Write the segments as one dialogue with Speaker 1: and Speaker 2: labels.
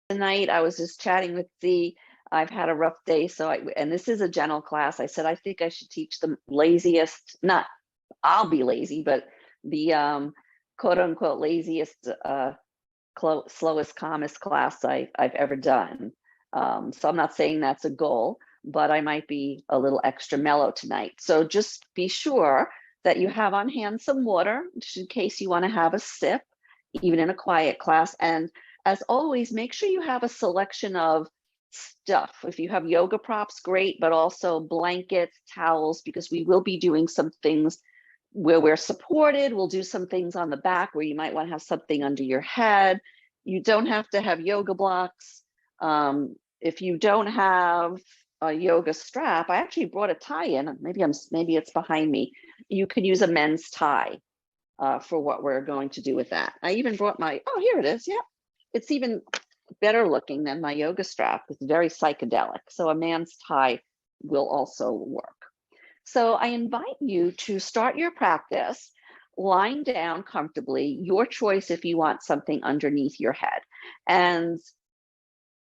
Speaker 1: Tonight I was just chatting with Z. I've had a rough day, and this is a general class. I said I think I should teach the laziest, not I'll be lazy, but the quote unquote laziest, slowest, calmest class I've ever done. So I'm not saying that's a goal, but I might be a little extra mellow tonight. So just be sure that you have on hand some water just in case you want to have a sip, even in a quiet class. And as always, make sure you have a selection of stuff. If you have yoga props, great, but also blankets, towels, because we will be doing some things where we're supported. We'll do some things on the back where you might want to have something under your head. You don't have to have yoga blocks. If you don't have a yoga strap, I actually brought a tie in. Maybe it's behind me. You could use a men's tie for what we're going to do with that. I even brought oh, here it is. Yeah. It's even better looking than my yoga strap. It's very psychedelic. So a man's tie will also work. So I invite you to start your practice lying down comfortably, your choice if you want something underneath your head. And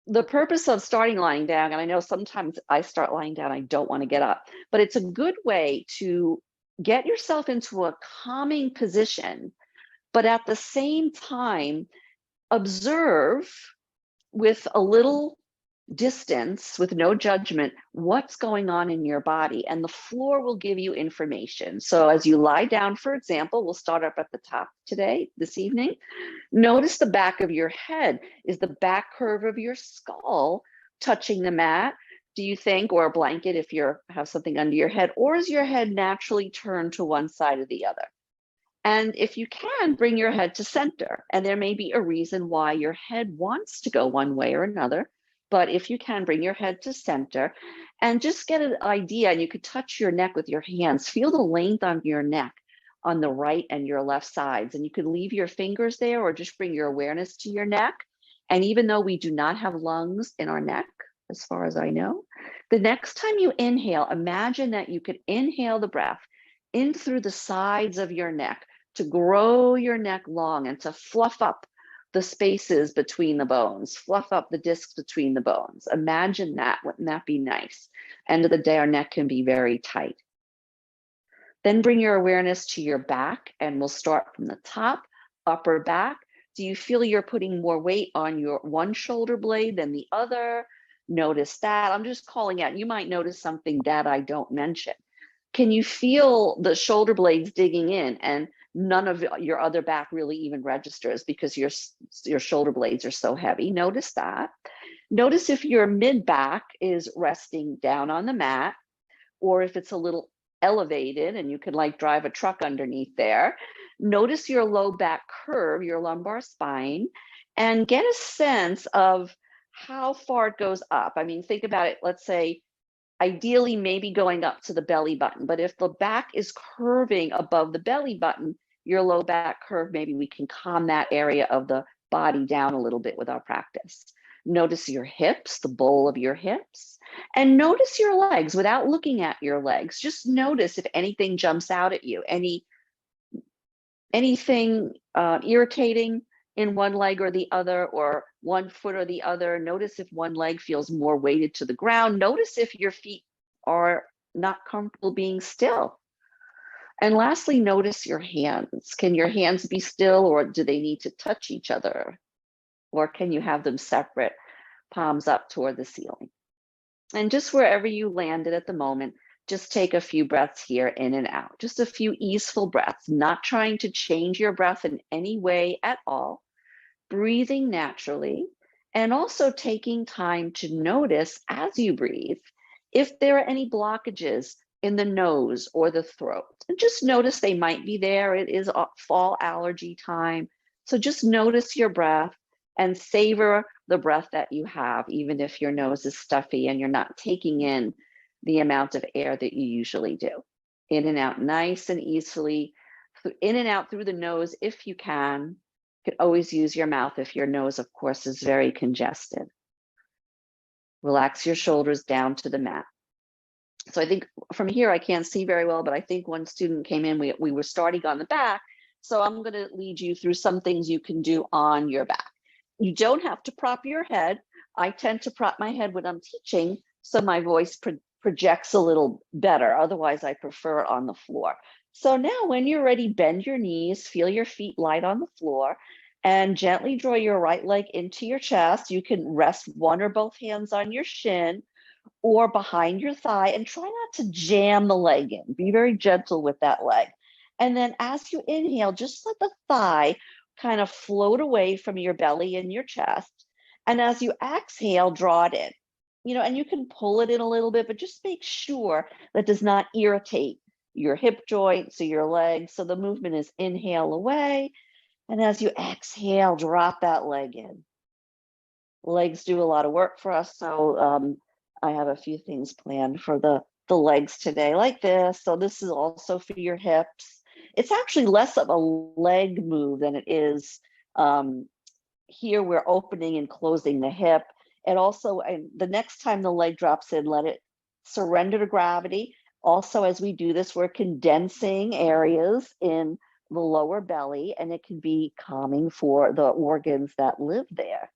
Speaker 1: the purpose of starting lying down, and I know sometimes I start lying down, I don't want to get up, but it's a good way to get yourself into a calming position, but at the same time, observe with a little distance, with no judgment, what's going on in your body, and the floor will give you information. So as you lie down, for example, we'll start up at the top this evening. Notice the back of your head. Is the back curve of your skull touching the mat, do you think, or a blanket if you have something under your head, or is your head naturally turned to one side or the other? And if you can, bring your head to center. And there may be a reason why your head wants to go one way or another. But if you can, bring your head to center and just get an idea. And you could touch your neck with your hands. Feel the length on your neck on the right and your left sides. And you could leave your fingers there or just bring your awareness to your neck. And even though we do not have lungs in our neck, as far as I know, the next time you inhale, imagine that you could inhale the breath in through the sides of your neck, to grow your neck long and to fluff up the spaces between the bones, fluff up the discs between the bones. Imagine that. Wouldn't that be nice? End of the day, our neck can be very tight. Then bring your awareness to your back, and we'll start from the top, upper back. Do you feel you're putting more weight on your one shoulder blade than the other? Notice that. I'm just calling out. You might notice something that I don't mention. Can you feel the shoulder blades digging in, and none of your other back really even registers because your shoulder blades are so heavy? Notice that. Notice if your mid back is resting down on the mat, or if it's a little elevated and you could like drive a truck underneath there. Notice your low back curve, your lumbar spine, and get a sense of how far it goes up. I mean, think about it. Let's say ideally maybe going up to the belly button, but if the back is curving above the belly button, your low back curve, maybe we can calm that area of the body down a little bit with our practice. Notice your hips, the bowl of your hips, and notice your legs without looking at your legs. Just notice if anything jumps out at you, anything irritating in one leg or the other, or one foot or the other. Notice if one leg feels more weighted to the ground. Notice if your feet are not comfortable being still. And lastly, notice your hands. Can your hands be still, or do they need to touch each other? Or can you have them separate, palms up toward the ceiling? And just wherever you landed at the moment, just take a few breaths here, in and out. Just a few easeful breaths, not trying to change your breath in any way at all. Breathing naturally, and also taking time to notice as you breathe if there are any blockages in the nose or the throat. And just notice they might be there. It is fall allergy time. So just notice your breath and savor the breath that you have, even if your nose is stuffy and you're not taking in the amount of air that you usually do. In and out nice and easily, in and out through the nose if you can. You could always use your mouth if your nose, of course, is very congested. Relax your shoulders down to the mat. So I think from here, I can't see very well, but I think one student came in, we were starting on the back. So I'm going to lead you through some things you can do on your back. You don't have to prop your head. I tend to prop my head when I'm teaching, so my voice projects a little better. Otherwise, I prefer it on the floor. So now when you're ready, bend your knees, feel your feet light on the floor, and gently draw your right leg into your chest. You can rest one or both hands on your shin or behind your thigh, and try not to jam the leg in. Be very gentle with that leg. And then as you inhale, just let the thigh kind of float away from your belly and your chest. And as you exhale, draw it in. And you can pull it in a little bit, but just make sure that does not irritate your hip joints or your legs. So the movement is inhale away. And as you exhale, drop that leg in. Legs do a lot of work for us. So I have a few things planned for the legs today, like this. So this is also for your hips. It's actually less of a leg move than it is here. We're opening and closing the hip. And also, the next time the leg drops in, let it surrender to gravity. Also, as we do this, we're condensing areas in the lower belly, and it can be calming for the organs that live there.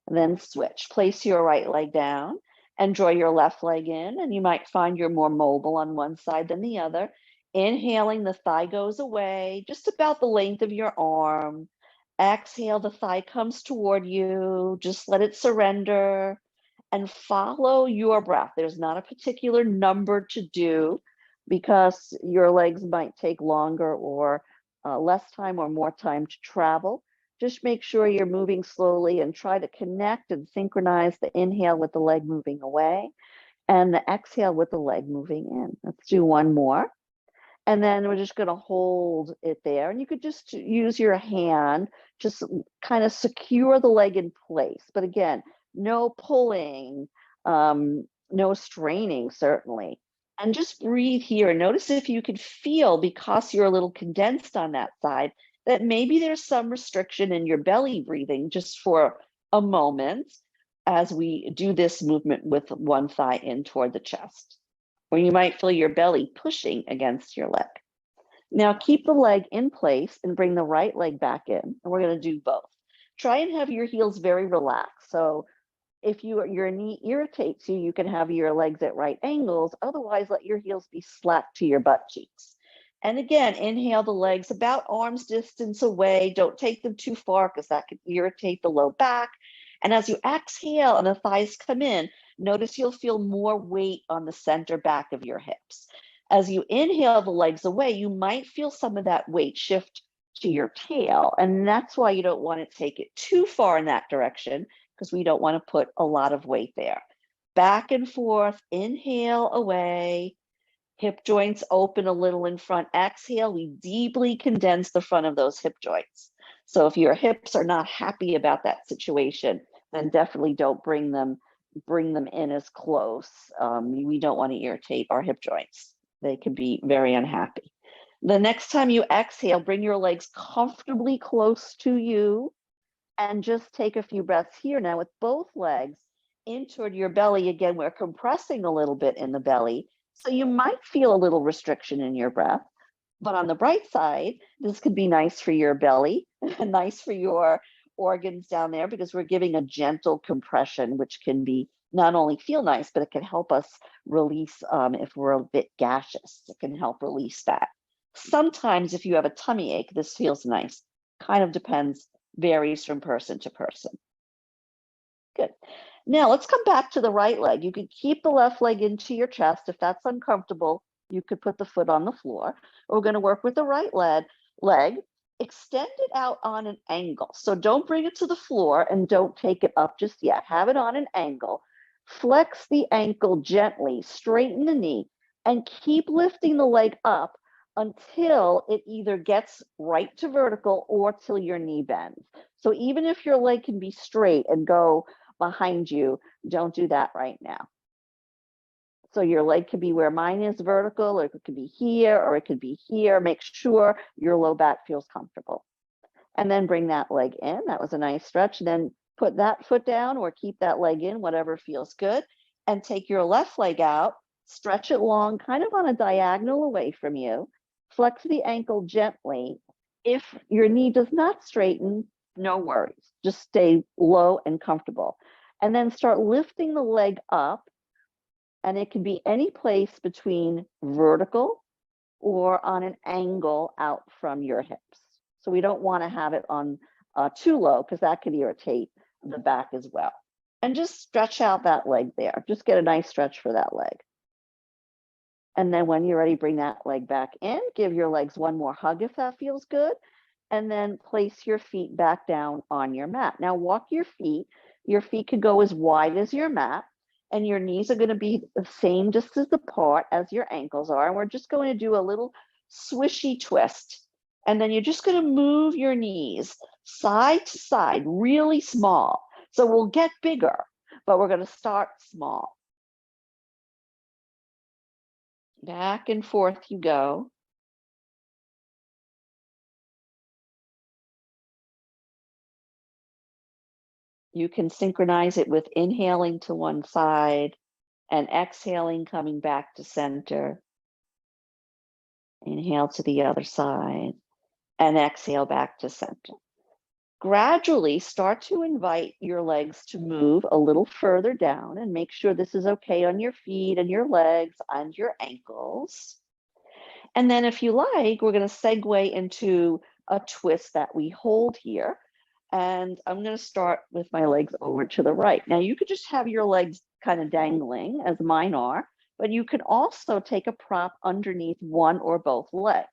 Speaker 1: And then switch. Place your right leg down and draw your left leg in, and you might find you're more mobile on one side than the other. Inhaling, the thigh goes away, just about the length of your arm. Exhale, the thigh comes toward you. Just let it surrender and follow your breath. There's not a particular number to do because your legs might take longer or less time or more time to travel. Just make sure you're moving slowly and try to connect and synchronize the inhale with the leg moving away and the exhale with the leg moving in. Let's do one more. And then we're just going to hold it there. And you could just use your hand, just kind of secure the leg in place. But again, no pulling, no straining, certainly. And just breathe here. Notice if you could feel, because you're a little condensed on that side, that maybe there's some restriction in your belly breathing just for a moment as we do this movement with one thigh in toward the chest. Or you might feel your belly pushing against your leg. Now keep the leg in place and bring the right leg back in. And we're going to do both. Try and have your heels very relaxed. So if your knee irritates you, you can have your legs at right angles. Otherwise, let your heels be slack to your butt cheeks. And again, inhale the legs about arm's distance away. Don't take them too far because that can irritate the low back. And as you exhale and the thighs come in, notice you'll feel more weight on the center back of your hips. As you inhale the legs away, you might feel some of that weight shift to your tail. And that's why you don't want to take it too far in that direction, because we don't want to put a lot of weight there. Back and forth, inhale away. Hip joints open a little in front. Exhale, we deeply condense the front of those hip joints. So if your hips are not happy about that situation, then definitely don't bring them in as close. We don't want to irritate our hip joints. They can be very unhappy. The next time you exhale, bring your legs comfortably close to you and just take a few breaths here. Now with both legs in toward your belly, again, we're compressing a little bit in the belly. So you might feel a little restriction in your breath. But on the bright side, this could be nice for your belly, nice for your organs down there, because we're giving a gentle compression, which can be not only feel nice, but it can help us release if we're a bit gaseous. It can help release that. Sometimes if you have a tummy ache, this feels nice. Kind of depends, varies from person to person. Good. Now let's come back to the right leg. You could keep the left leg into your chest. If that's uncomfortable, you could put the foot on the floor. We're going to work with the right leg. Extend it out on an angle. So don't bring it to the floor and don't take it up just yet. Have it on an angle. Flex the ankle gently, straighten the knee, and keep lifting the leg up until it either gets right to vertical or till your knee bends. So even if your leg can be straight and go behind you, don't do that right now. So your leg could be where mine is, vertical, or it could be here, or it could be here. Make sure your low back feels comfortable. And then bring that leg in. That was a nice stretch. Then put that foot down or keep that leg in, whatever feels good. and take your left leg out, stretch it long, kind of on a diagonal away from you, flex the ankle gently. If your knee does not straighten, no worries, just stay low and comfortable. And then start lifting the leg up, and it can be any place between vertical or on an angle out from your hips. So we don't want to have it on too low, because that can irritate the back as well. And just stretch out that leg there. Just get a nice stretch for that leg. And then when you're ready, bring that leg back in. Give your legs one more hug if that feels good. And then place your feet back down on your mat. Now walk your feet. Your feet can go as wide as your mat, and your knees are going to be the same distance apart as your ankles are. And we're just going to do a little swishy twist. And then you're just going to move your knees side to side, really small. So we'll get bigger, but we're going to start small. Back and forth you go. You can synchronize it with inhaling to one side and exhaling, coming back to center. Inhale to the other side and exhale back to center. Gradually start to invite your legs to move a little further down, and make sure this is okay on your feet and your legs and your ankles. And then if you like, we're going to segue into a twist that we hold here. And I'm going to start with my legs over to the right. Now you could just have your legs kind of dangling, as mine are, but you can also take a prop underneath one or both legs.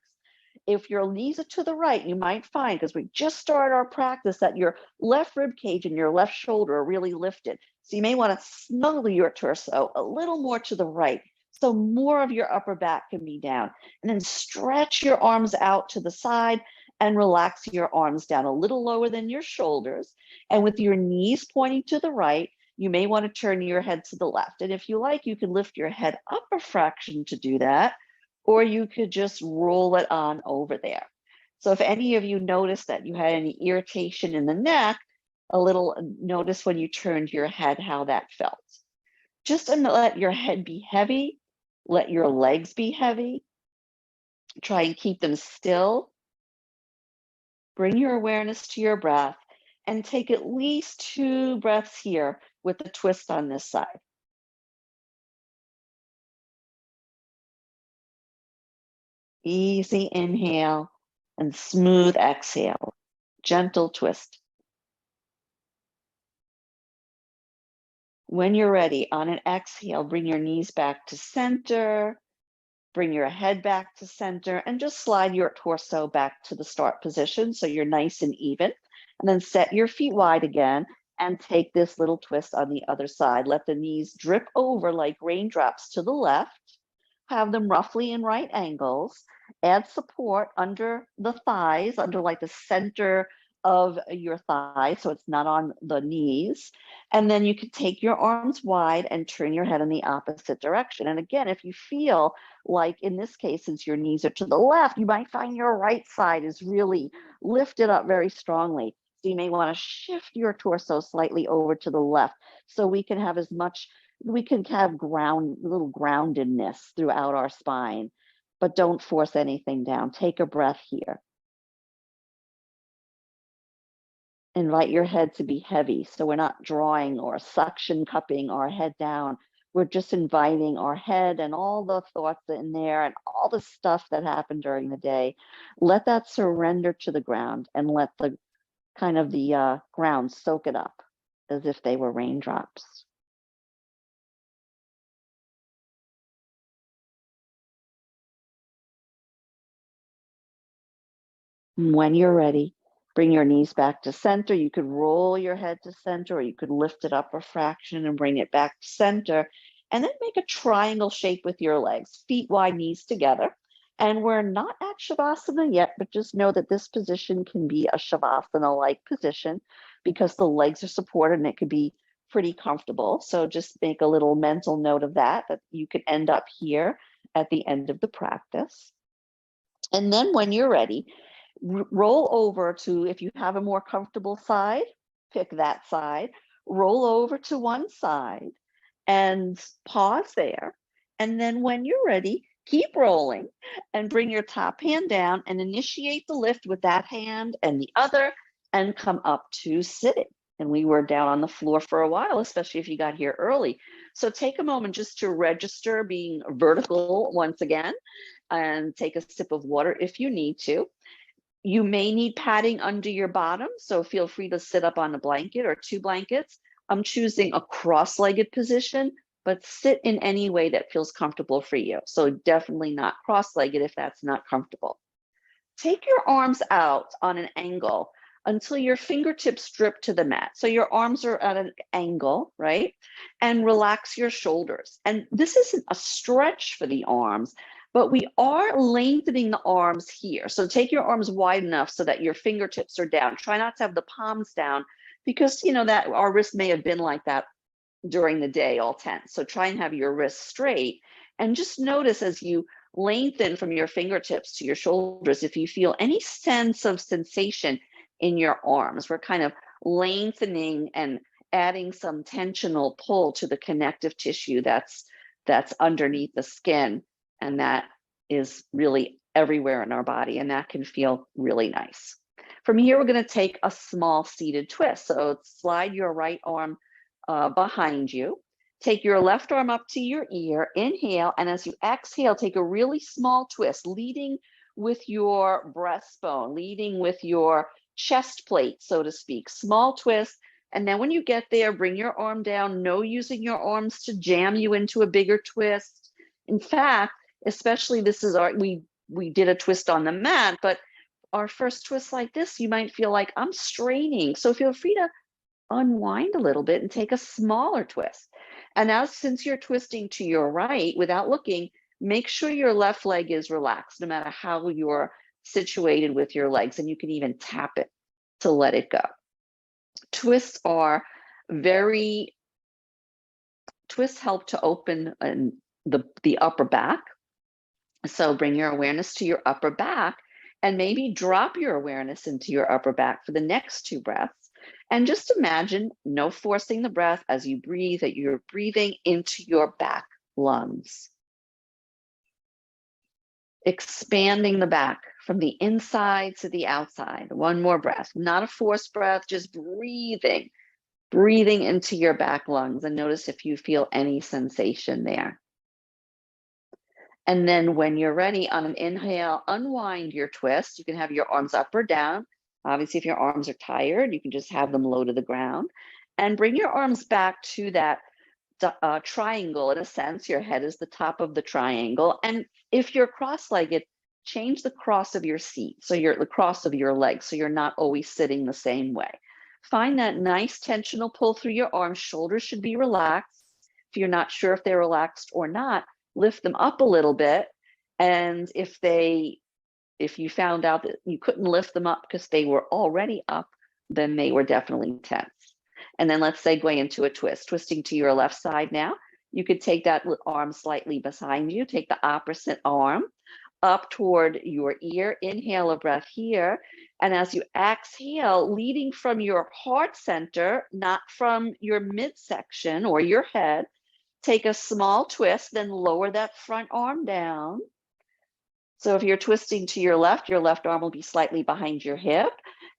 Speaker 1: If your knees are to the right, you might find, because we just started our practice, that your left rib cage and your left shoulder are really lifted. So you may want to snuggle your torso a little more to the right, so more of your upper back can be down. And then stretch your arms out to the side and relax your arms down a little lower than your shoulders. And with your knees pointing to the right, you may want to turn your head to the left. And if you like, you can lift your head up a fraction to do that, or you could just roll it on over there. So if any of you noticed that you had any irritation in the neck, a little notice when you turned your head how that felt. Just let your head be heavy, let your legs be heavy. Try and keep them still. Bring your awareness to your breath and take at least 2 breaths here with the twist on this side. Easy inhale and smooth exhale. Gentle twist. When you're ready, on an exhale, bring your knees back to center, bring your head back to center, and just slide your torso back to the start position so you're nice and even. And then set your feet wide again and take this little twist on the other side. Let the knees drip over like raindrops to the left. Have them roughly in right angles. Add support under the thighs, under like the center of your thigh, so it's not on the knees. And then you can take your arms wide and turn your head in the opposite direction. And again, if you feel like in this case, since your knees are to the left, you might find your right side is really lifted up very strongly. So you may want to shift your torso slightly over to the left, so we can have little groundedness throughout our spine, but don't force anything down. Take a breath here. Invite your head to be heavy, so we're not drawing or suction cupping our head down. We're just inviting our head and all the thoughts in there and all the stuff that happened during the day. Let that surrender to the ground, and let the ground soak it up as if they were raindrops. When you're ready, bring your knees back to center. You could roll your head to center, or you could lift it up a fraction and bring it back to center. And then make a triangle shape with your legs, feet wide, knees together. And we're not at Shavasana yet, but just know that this position can be a Shavasana-like position because the legs are supported and it could be pretty comfortable. So just make a little mental note of that you could end up here at the end of the practice. And then when you're ready, roll over to, if you have a more comfortable side, pick that side, roll over to one side, and pause there. And then when you're ready, keep rolling and bring your top hand down and initiate the lift with that hand and the other and come up to sitting. And we were down on the floor for a while, especially if you got here early. So take a moment just to register being vertical once again and take a sip of water if you need to. You may need padding under your bottom, so feel free to sit up on a blanket or 2 blankets. I'm choosing a cross-legged position, but sit in any way that feels comfortable for you. So definitely not cross-legged if that's not comfortable. Take your arms out on an angle until your fingertips drip to the mat. So your arms are at an angle, right? And relax your shoulders. And this isn't a stretch for the arms, but we are lengthening the arms here. So take your arms wide enough so that your fingertips are down. Try not to have the palms down because you know that our wrist may have been like that during the day, all tense. So try and have your wrists straight and just notice as you lengthen from your fingertips to your shoulders, if you feel any sense of sensation in your arms. We're kind of lengthening and adding some tensional pull to the connective tissue that's underneath the skin, and that is really everywhere in our body, and that can feel really nice. From here, we're going to take a small seated twist. So slide your right arm behind you. Take your left arm up to your ear, inhale, and as you exhale, take a really small twist, leading with your breastbone, leading with your chest plate, so to speak. Small twist, and then when you get there, bring your arm down, no using your arms to jam you into a bigger twist. In fact, especially this is we did a twist on the mat, but our first twist like this, you might feel like I'm straining. So feel free to unwind a little bit and take a smaller twist. And now since you're twisting to your right without looking, make sure your left leg is relaxed no matter how you're situated with your legs, and you can even tap it to let it go. Twists help to open the upper back. So bring your awareness to your upper back and maybe drop your awareness into your upper back for the next 2 breaths. And just imagine, no forcing the breath as you breathe, that you're breathing into your back lungs. Expanding the back from the inside to the outside. 1 more breath, not a forced breath, just breathing into your back lungs. And notice if you feel any sensation there. And then when you're ready, on an inhale, unwind your twist. You can have your arms up or down. Obviously, if your arms are tired, you can just have them low to the ground. And bring your arms back to that triangle in a sense. Your head is the top of the triangle. And if you're cross-legged, change the cross of your seat. So the cross of your legs, so you're not always sitting the same way. Find that nice tensional pull through your arms. Shoulders should be relaxed. If you're not sure if they're relaxed or not, lift them up a little bit. And if you found out that you couldn't lift them up because they were already up, then they were definitely tense. And then let's segue into a twist. Twisting to your left side now. You could take that arm slightly behind you. Take the opposite arm up toward your ear. Inhale a breath here. And as you exhale, leading from your heart center, not from your midsection or your head, take a small twist, then lower that front arm down. So if you're twisting to your left arm will be slightly behind your hip,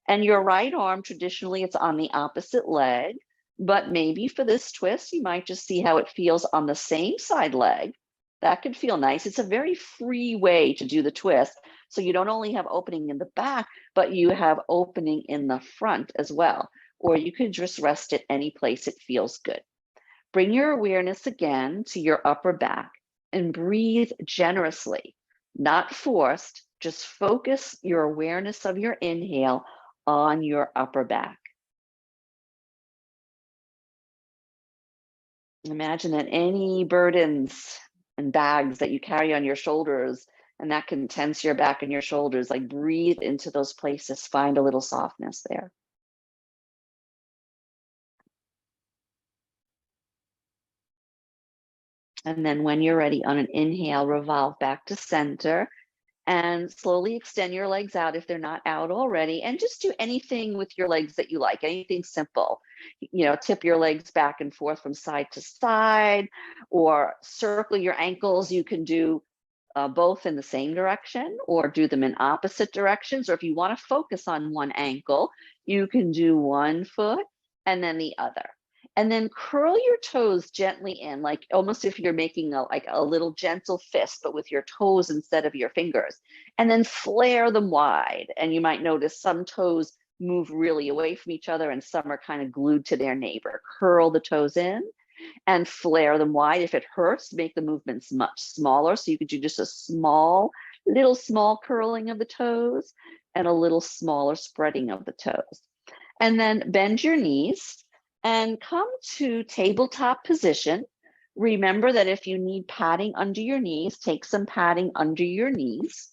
Speaker 1: and your right arm, traditionally it's on the opposite leg, but maybe for this twist, you might just see how it feels on the same side leg. That could feel nice. It's a very free way to do the twist. So you don't only have opening in the back, but you have opening in the front as well. Or you could just rest it any place it feels good. Bring your awareness again to your upper back and breathe generously. Not forced, just focus your awareness of your inhale on your upper back. Imagine that any burdens and bags that you carry on your shoulders, and that can tense your back and your shoulders, like breathe into those places, find a little softness there. And then when you're ready, on an inhale, revolve back to center. and slowly extend your legs out if they're not out already, and just do anything with your legs that you like, anything simple. Tip your legs back and forth from side to side, or circle your ankles. You can do both in the same direction or do them in opposite directions. Or if you want to focus on one ankle, you can do one foot and then the other. And then curl your toes gently in, like almost if you're making a little gentle fist, but with your toes instead of your fingers. And then flare them wide. And you might notice some toes move really away from each other and some are kind of glued to their neighbor. Curl the toes in and flare them wide. If it hurts, make the movements much smaller. So you could do just a small curling of the toes and a little smaller spreading of the toes. And then bend your knees and come to tabletop position. Remember that if you need padding under your knees, take some padding under your knees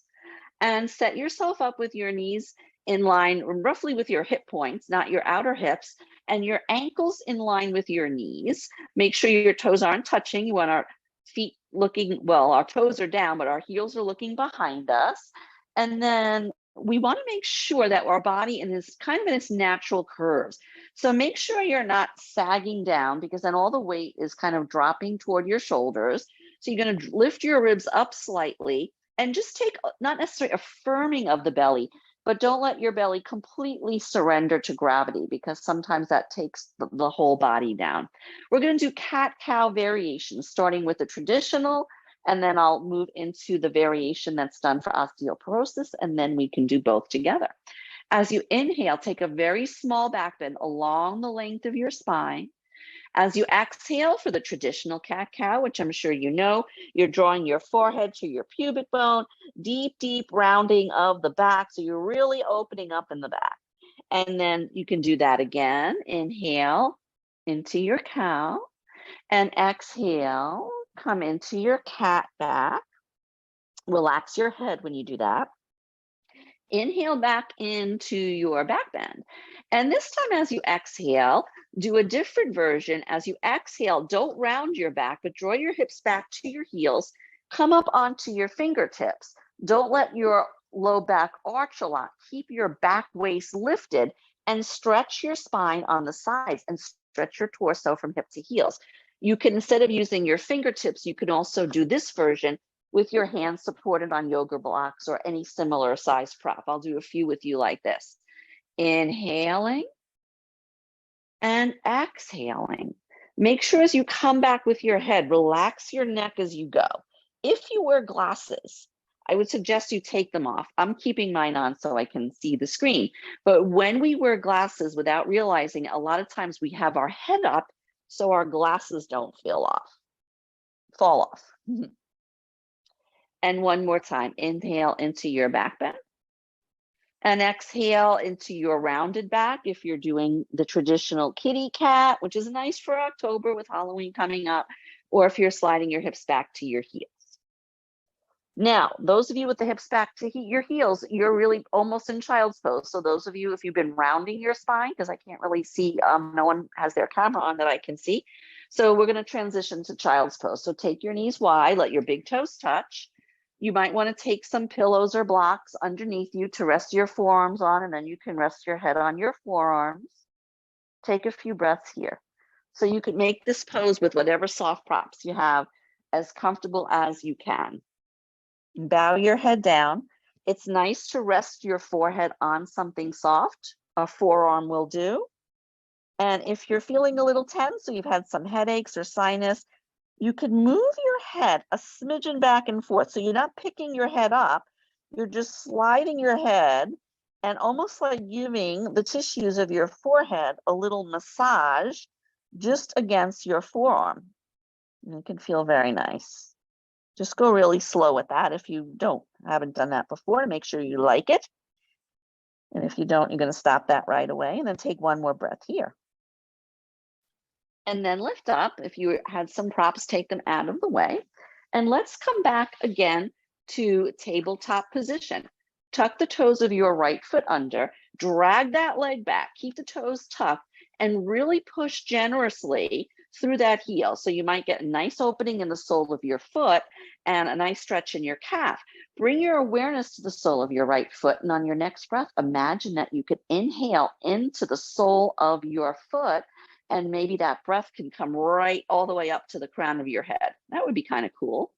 Speaker 1: and set yourself up with your knees in line roughly with your hip points, not your outer hips, and your ankles in line with your knees. Make sure your toes aren't touching. You want our feet looking, well, our toes are down, but our heels are looking behind us. And then we want to make sure that our body is kind of in its natural curves. So make sure you're not sagging down, because then all the weight is kind of dropping toward your shoulders. So you're going to lift your ribs up slightly and just take, not necessarily affirming of the belly, but don't let your belly completely surrender to gravity, because sometimes that takes the whole body down. We're going to do cat-cow variations, starting with the traditional, and then I'll move into the variation that's done for osteoporosis, and then we can do both together. As you inhale, take a very small back bend along the length of your spine. As you exhale for the traditional cat-cow, which I'm sure you know, you're drawing your forehead to your pubic bone, deep, deep rounding of the back. So you're really opening up in the back. And then you can do that again. Inhale into your cow and exhale, come into your cat back. Relax your head when you do that. Inhale back into your back bend. And this time as you exhale, do a different version. As you exhale, don't round your back, but draw your hips back to your heels. Come up onto your fingertips. Don't let your low back arch a lot. Keep your back waist lifted and stretch your spine on the sides and stretch your torso from hip to heels. You can, instead of using your fingertips, you can also do this version with your hands supported on yoga blocks or any similar size prop. I'll do a few with you like this. Inhaling and exhaling. Make sure as you come back with your head, relax your neck as you go. If you wear glasses, I would suggest you take them off. I'm keeping mine on so I can see the screen. But when we wear glasses without realizing, a lot of times we have our head up so our glasses don't fall off. And one more time, inhale into your back bend. And exhale into your rounded back if you're doing the traditional kitty cat, which is nice for October with Halloween coming up, or if you're sliding your hips back to your heels. Now, those of you with the hips back to your heels, you're really almost in child's pose. So those of you, if you've been rounding your spine, because I can't really see, no one has their camera on that I can see. So we're going to transition to child's pose. So take your knees wide, let your big toes touch. You might want to take some pillows or blocks underneath you to rest your forearms on, and then you can rest your head on your forearms. Take a few breaths here. So you could make this pose with whatever soft props you have as comfortable as you can. Bow your head down. It's nice to rest your forehead on something soft. A forearm will do. And if you're feeling a little tense, so you've had some headaches or sinus, you could move your head a smidgen back and forth. So you're not picking your head up, you're just sliding your head and almost like giving the tissues of your forehead a little massage just against your forearm. And it can feel very nice. Just go really slow with that if you haven't done that before, to make sure you like it. And if you don't, you're going to stop that right away and then take one more breath here. And then lift up. If you had some props, take them out of the way. And let's come back again to tabletop position. Tuck the toes of your right foot under, drag that leg back, keep the toes tucked, and really push generously through that heel. So you might get a nice opening in the sole of your foot and a nice stretch in your calf. Bring your awareness to the sole of your right foot. And on your next breath, imagine that you could inhale into the sole of your foot. And maybe that breath can come right all the way up to the crown of your head. That would be kind of cool.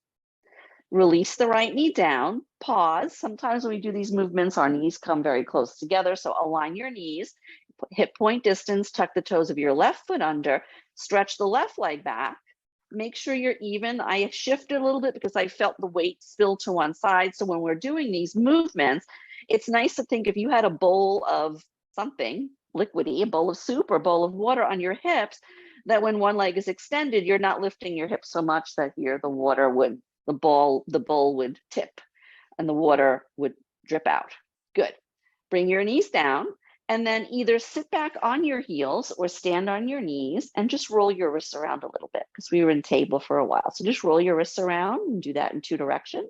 Speaker 1: Release the right knee down, pause. Sometimes when we do these movements, our knees come very close together. So align your knees, hip point distance, tuck the toes of your left foot under, stretch the left leg back. Make sure you're even. I shifted a little bit because I felt the weight spill to one side. So when we're doing these movements, it's nice to think if you had a bowl of something liquidy, a bowl of soup or a bowl of water on your hips, that when one leg is extended, you're not lifting your hips so much that here the bowl would tip and the water would drip out. Good. Bring your knees down and then either sit back on your heels or stand on your knees and just roll your wrists around a little bit because we were in table for a while. So just roll your wrists around and do that in 2 directions.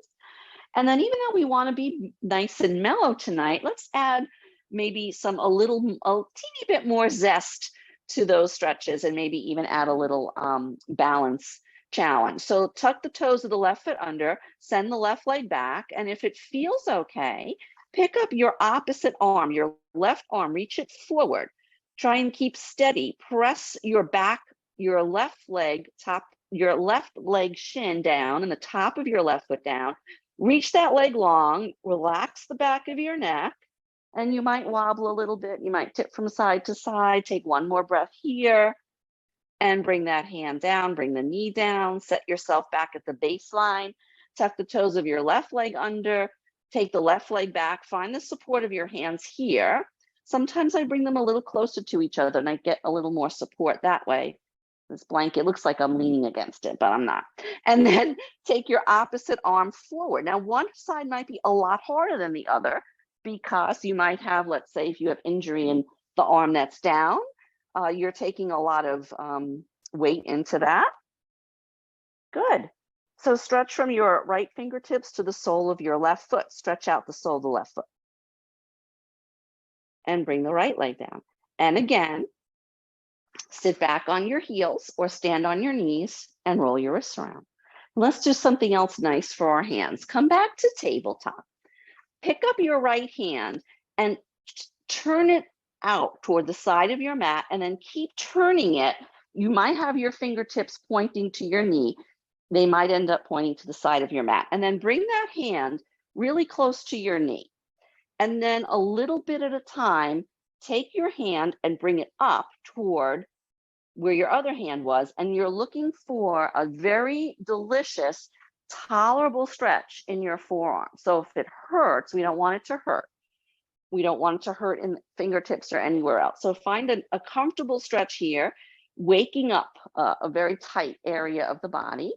Speaker 1: And then even though we want to be nice and mellow tonight, let's add maybe a teeny bit more zest to those stretches and maybe even add a little balance challenge. So tuck the toes of the left foot under, send the left leg back. And if it feels okay, pick up your opposite arm, your left arm, reach it forward. Try and keep steady. Press your left leg shin down and the top of your left foot down. Reach that leg long, relax the back of your neck, and you might wobble a little bit. You might tip from side to side. Take one more breath here and bring that hand down, bring the knee down, set yourself back at the baseline, tuck the toes of your left leg under, take the left leg back, find the support of your hands here. Sometimes I bring them a little closer to each other and I get a little more support that way. This blanket looks like I'm leaning against it, but I'm not. And then take your opposite arm forward. Now, one side might be a lot harder than the other because you might have, let's say, if you have injury in the arm that's down, you're taking a lot of weight into that. Good. So stretch from your right fingertips to the sole of your left foot. Stretch out the sole of the left foot. And bring the right leg down. And again, sit back on your heels or stand on your knees and roll your wrists around. Let's do something else nice for our hands. Come back to tabletop. Pick up your right hand and turn it out toward the side of your mat and then keep turning it. You might have your fingertips pointing to your knee. They might end up pointing to the side of your mat. And then bring that hand really close to your knee. And then a little bit at a time, take your hand and bring it up toward where your other hand was. And you're looking for a very delicious, tolerable stretch in your forearm. So if it hurts, we don't want it to hurt. We don't want it to hurt in the fingertips or anywhere else. So find a comfortable stretch here, waking up a very tight area of the body.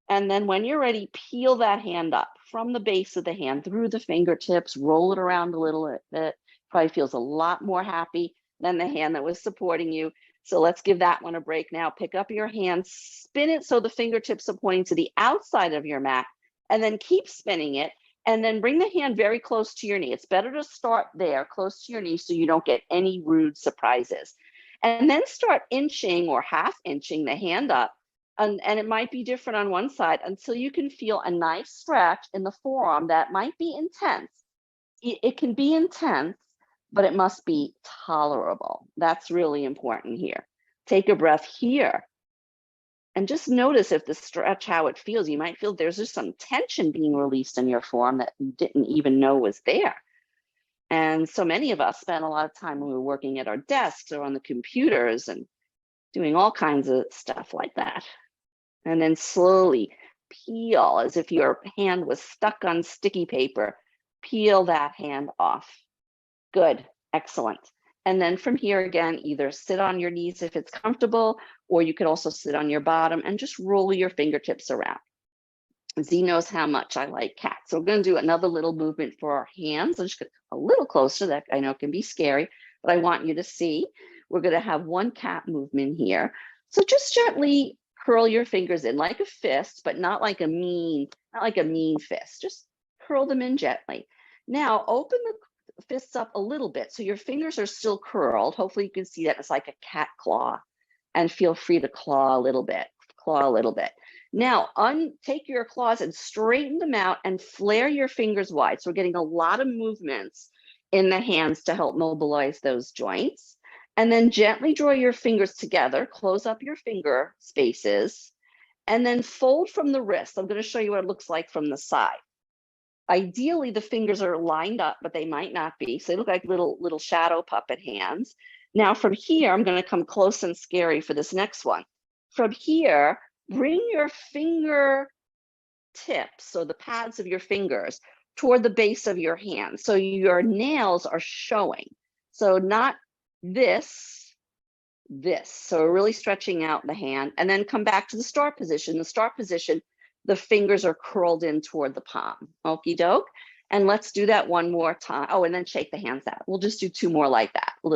Speaker 1: And then when you're ready, peel that hand up from the base of the hand through the fingertips, roll it around a little bit. Probably feels a lot more happy than the hand that was supporting you. So let's give that one a break now. Pick up your hand, spin it so the fingertips are pointing to the outside of your mat, and then keep spinning it. And then bring the hand very close to your knee. It's better to start there, close to your knee, so you don't get any rude surprises. And then start inching or half inching the hand up. And it might be different on one side until you can feel a nice stretch in the forearm that might be intense. It can be intense, but it must be tolerable. That's really important here. Take a breath here. And just notice if the stretch, how it feels. You might feel there's just some tension being released in your forearm that you didn't even know was there. And so many of us spend a lot of time when we're working at our desks or on the computers and doing all kinds of stuff like that. And then slowly peel as if your hand was stuck on sticky paper. Peel that hand off. Good, excellent. And then from here again, either sit on your knees if it's comfortable, or you could also sit on your bottom and just roll your fingertips around. Z knows how much I like cats. So we're going to do another little movement for our hands. I'll just get a little closer. That I know can be scary, but I want you to see. We're going to have one cat movement here. So just gently curl your fingers in like a fist, but not like a mean fist. Just curl them in gently. Now open the fists up a little bit so your fingers are still curled. Hopefully you can see that it's like a cat claw. and feel free to claw a little bit, Now, take your claws and straighten them out and flare your fingers wide. So we're getting a lot of movements in the hands to help mobilize those joints. And then gently draw your fingers together, close up your finger spaces, and then fold from the wrist. I'm going to show you what it looks like from the side. Ideally, the fingers are lined up, but they might not be. So they look like little shadow puppet hands. Now from here, I'm going to come close and scary for this next one. From here, bring your finger tips, so the pads of your fingers, toward the base of your hand. So your nails are showing. So not this. So we're really stretching out the hand, and then come back to the star position. The star position, the fingers are curled in toward the palm. Okie doke. And let's do that one more time. Oh, and then shake the hands out. We'll just do 2 more like that, a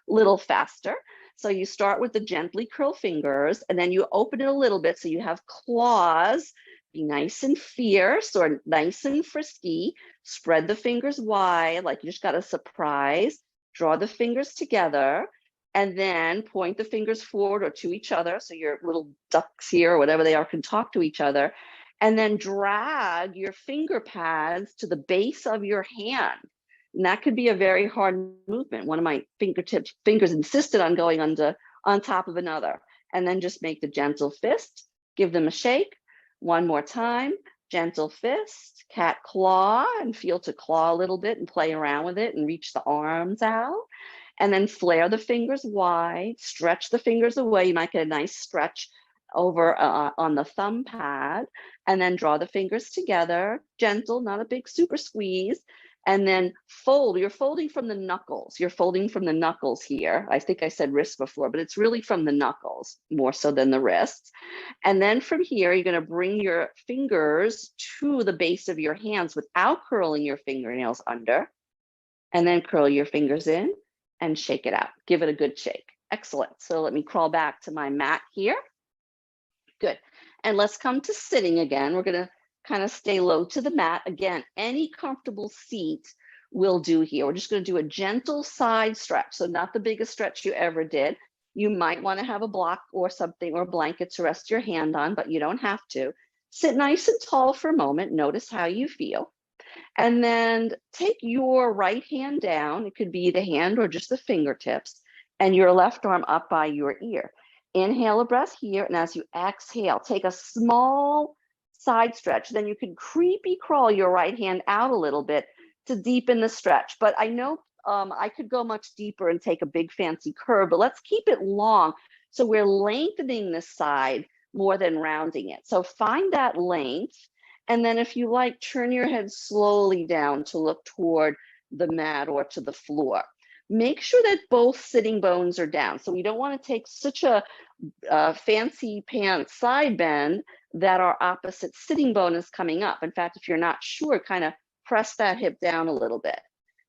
Speaker 1: little faster. So you start with the gently curl fingers, and then you open it a little bit so you have claws. Be nice and fierce or nice and frisky. Spread the fingers wide, like you just got a surprise. Draw the fingers together, and then point the fingers forward or to each other. So your little ducks here, or whatever they are, can talk to each other. And then drag your finger pads to the base of your hand. And that could be a very hard movement. One of my fingers insisted on going on top of another. And then just make the gentle fist, give them a shake. One more time, gentle fist, cat claw, and feel to claw a little bit and play around with it and reach the arms out. And then flare the fingers wide, stretch the fingers away. You might get a nice stretch over on the thumb pad, and then draw the fingers together, gentle, not a big super squeeze. And then fold. You're folding from the knuckles. You're folding from the knuckles here. I think I said wrist before, but it's really from the knuckles more so than the wrists. And then from here, you're going to bring your fingers to the base of your hands without curling your fingernails under. And then curl your fingers in and shake it out. Give it a good shake. Excellent. So let me crawl back to my mat here. Good. And let's come to sitting again. We're going to kind of stay low to the mat. Again, any comfortable seat will do here. We're just going to do a gentle side stretch. So not the biggest stretch you ever did. You might want to have a block or something or a blanket to rest your hand on, but you don't have to. Sit nice and tall for a moment. Notice how you feel. And then take your right hand down. It could be the hand or just the fingertips, and your left arm up by your ear. Inhale a breath here, and as you exhale, take a small side stretch. Then you can creepy crawl your right hand out a little bit to deepen the stretch. But I know I could go much deeper and take a big fancy curve, but let's keep it long. So we're lengthening this side more than rounding it. So find that length. And then if you like, turn your head slowly down to look toward the mat or to the floor. Make sure that both sitting bones are down. So we don't want to take such a fancy pants side bend that our opposite sitting bone is coming up. In fact, if you're not sure, kind of press that hip down a little bit.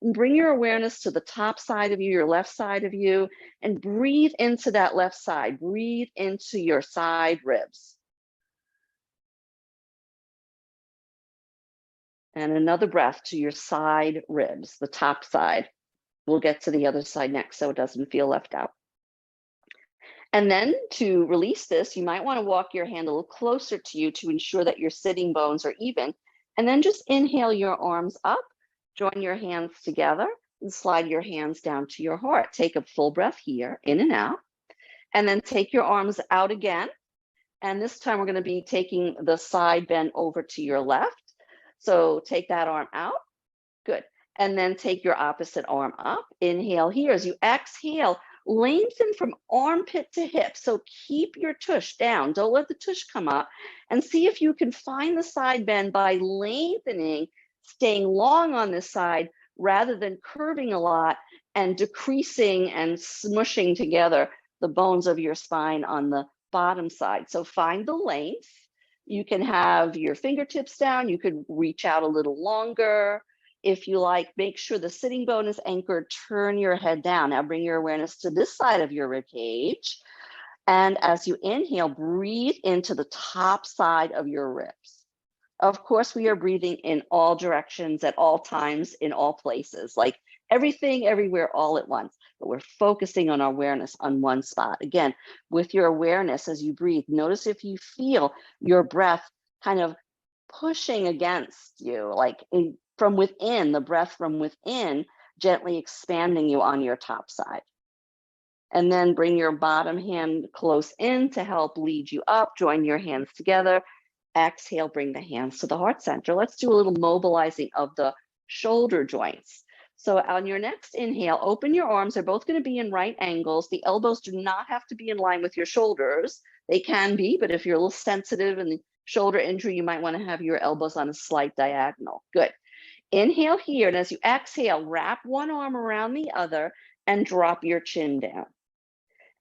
Speaker 1: And bring your awareness to the top side of you, your left side of you, and breathe into that left side. Breathe into your side ribs. And another breath to your side ribs, the top side. We'll get to the other side next so it doesn't feel left out. And then to release this, you might want to walk your hand a little closer to you to ensure that your sitting bones are even. And then just inhale your arms up, join your hands together, and slide your hands down to your heart. Take a full breath here, in and out. And then take your arms out again. And this time we're going to be taking the side bend over to your left. So take that arm out. Good. And then take your opposite arm up. Inhale here. As you exhale, lengthen from armpit to hip. So keep your tush down. Don't let the tush come up. And see if you can find the side bend by lengthening, staying long on this side rather than curving a lot and decreasing and smushing together the bones of your spine on the bottom side. So find the length. You can have your fingertips down. You could reach out a little longer. If you like, make sure the sitting bone is anchored, turn your head down. Now bring your awareness to this side of your rib cage. And as you inhale, breathe into the top side of your ribs. Of course, we are breathing in all directions at all times, in all places. Like everything, everywhere, all at once. But we're focusing on our awareness on one spot. Again, with your awareness as you breathe, notice if you feel your breath kind of pushing against you, like from within, the breath from within, gently expanding you on your top side. And then bring your bottom hand close in to help lead you up. Join your hands together. Exhale, bring the hands to the heart center. Let's do a little mobilizing of the shoulder joints. So on your next inhale, open your arms. They're both going to be in right angles. The elbows do not have to be in line with your shoulders. They can be, but if you're a little sensitive and the shoulder injury, you might want to have your elbows on a slight diagonal. Good. Inhale here, and as you exhale, wrap one arm around the other and drop your chin down.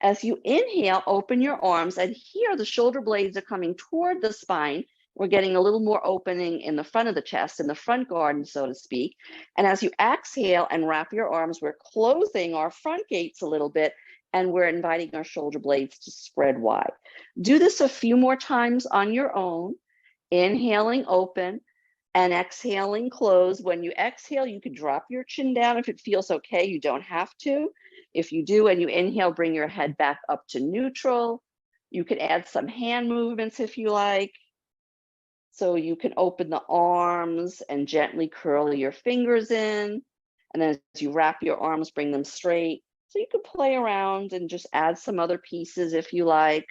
Speaker 1: As you inhale, open your arms, and here the shoulder blades are coming toward the spine. We're getting a little more opening in the front of the chest, in the front garden, so to speak. And as you exhale and wrap your arms, we're closing our front gates a little bit, and we're inviting our shoulder blades to spread wide. Do this a few more times on your own. Inhaling, open, and exhaling, close. When you exhale, you can drop your chin down if it feels okay. You don't have to. If you do, and you inhale, bring your head back up to neutral. You can add some hand movements if you like. So you can open the arms and gently curl your fingers in. And then as you wrap your arms, bring them straight. So you could play around and just add some other pieces if you like.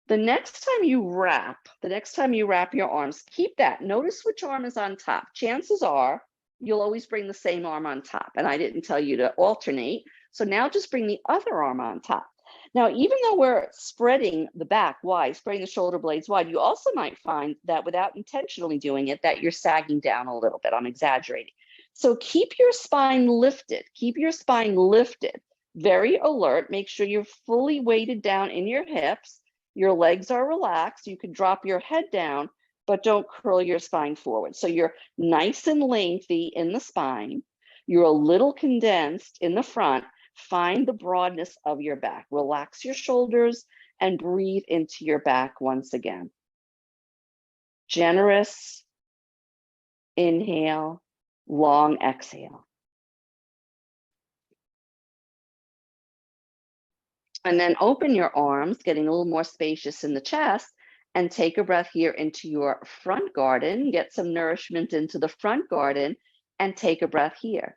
Speaker 1: The next time you wrap your arms, keep that. Notice which arm is on top. Chances are you'll always bring the same arm on top. And I didn't tell you to alternate. So now just bring the other arm on top. Now, even though we're spreading the back wide, spreading the shoulder blades wide, you also might find that without intentionally doing it, that you're sagging down a little bit. I'm exaggerating. So keep your spine lifted. Keep your spine lifted. Very alert. Make sure you're fully weighted down in your hips. Your legs are relaxed. You can drop your head down, but don't curl your spine forward. So you're nice and lengthy in the spine. You're a little condensed in the front. Find the broadness of your back. Relax your shoulders and breathe into your back once again. Generous inhale, long exhale. And then open your arms, getting a little more spacious in the chest, and take a breath here into your front garden. Get some nourishment into the front garden and take a breath here.